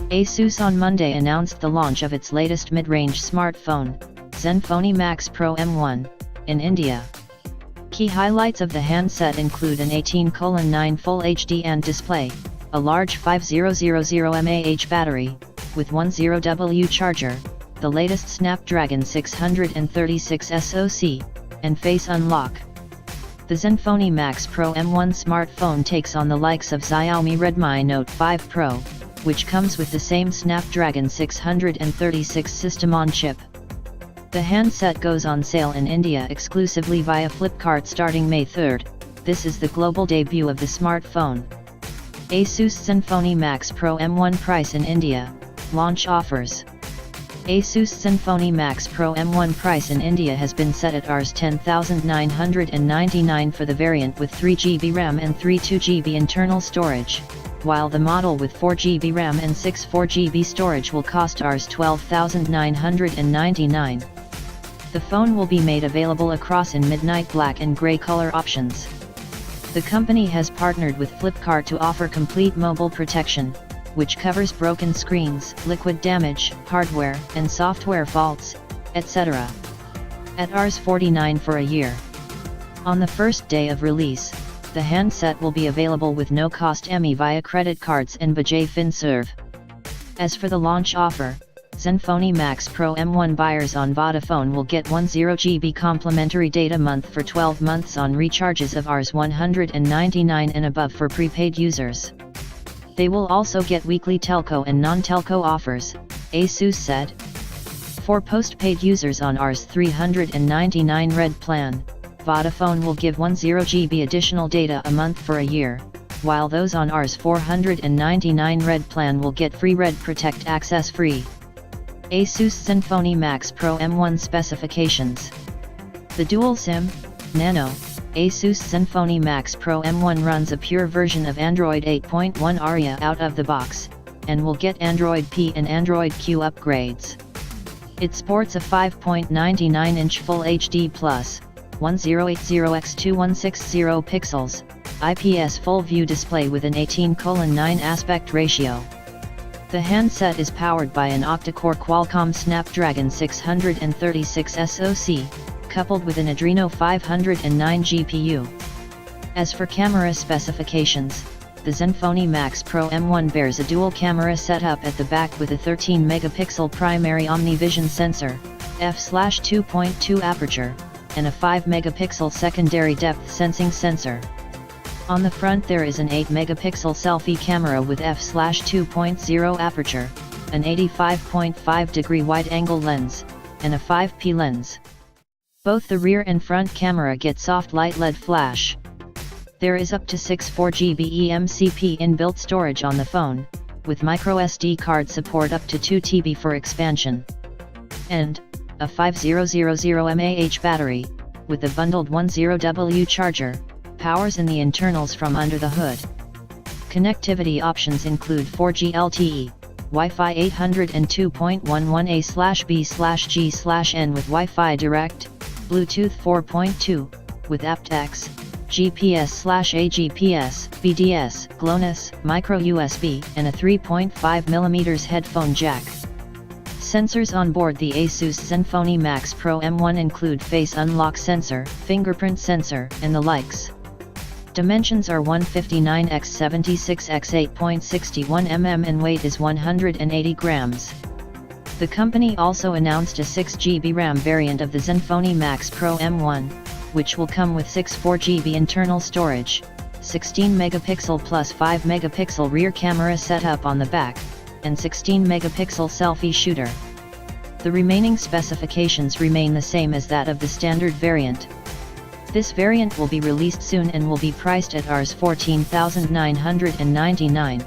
Asus on Monday announced the launch of its latest mid-range smartphone, Zenfone Max Pro M1, in India. Key highlights of the handset include an 18:9 Full HD and display, a large 5000 mAh battery, with 10W charger, the latest Snapdragon 636 SoC, and face unlock. The Zenfone Max Pro M1 smartphone takes on the likes of Xiaomi Redmi Note 5 Pro, which comes with the same Snapdragon 636 system on chip. The handset goes on sale in India exclusively via Flipkart starting May 3rd. This is the global debut of the smartphone. Asus Zenfone Max Pro M1 price in India, launch offers. Asus Zenfone Max Pro M1 price in India has been set at Rs 10,999 for the variant with 3GB RAM and 32GB internal storage, while the model with 4GB RAM and 64GB storage will cost Rs 12,999. The phone will be made available across in midnight black and grey color options. The company has partnered with Flipkart to offer complete mobile protection, which covers broken screens, liquid damage, hardware and software faults, etc. at Rs 49 for a year. On the first day of release, the handset will be available with no-cost ME via credit cards and Bajaj FinServe. As for the launch offer, Zenfone Max Pro M1 buyers on Vodafone will get 10GB complimentary data month for 12 months on recharges of Rs 199 and above for prepaid users. They will also get weekly telco and non-telco offers, Asus said. For postpaid users on Rs 399 Red plan, Vodafone will give 10GB additional data a month for a year, while those on Rs 499 Red plan will get free Red Protect access free. Asus Zenfone Max Pro M1 specifications. The dual SIM, Nano, Asus Zenfone Max Pro M1 runs a pure version of Android 8.1 Oreo out of the box, and will get Android P and Android Q upgrades. It sports a 5.99-inch Full HD Plus, 1080x2160 pixels, IPS Full View display with an 18:9 aspect ratio. The handset is powered by an octa-core Qualcomm Snapdragon 636 SoC, coupled with an Adreno 509 GPU. As for camera specifications, the Zenfone Max Pro M1 bears a dual camera setup at the back with a 13-megapixel primary Omnivision sensor, f/2.2 aperture, and a 5-megapixel secondary depth sensing sensor. On the front there is an 8-megapixel selfie camera with f/2.0 aperture, an 85.5-degree wide-angle lens, and a 5P lens. Both the rear and front camera get soft light LED flash. There is up to 64GB EMCP inbuilt storage on the phone, with microSD card support up to 2TB for expansion. And a 5000 mAh battery, with a bundled 10W charger, powers in the internals from under the hood. Connectivity options include 4G LTE, Wi-Fi 802.11a/b/g/n with Wi-Fi Direct, Bluetooth 4.2, with aptX, GPS/AGPS, BDS, GLONASS, micro USB, and a 3.5mm headphone jack. Sensors on board the Asus Zenfone Max Pro M1 include face unlock sensor, fingerprint sensor, and the likes. Dimensions are 159x76x8.61 mm and weight is 180 grams. The company also announced a 6GB RAM variant of the Zenfone Max Pro M1, which will come with 64GB internal storage, 16-megapixel plus 5-megapixel rear camera setup on the back, and 16-megapixel selfie shooter. The remaining specifications remain the same as that of the standard variant. This variant will be released soon and will be priced at Rs 14,999.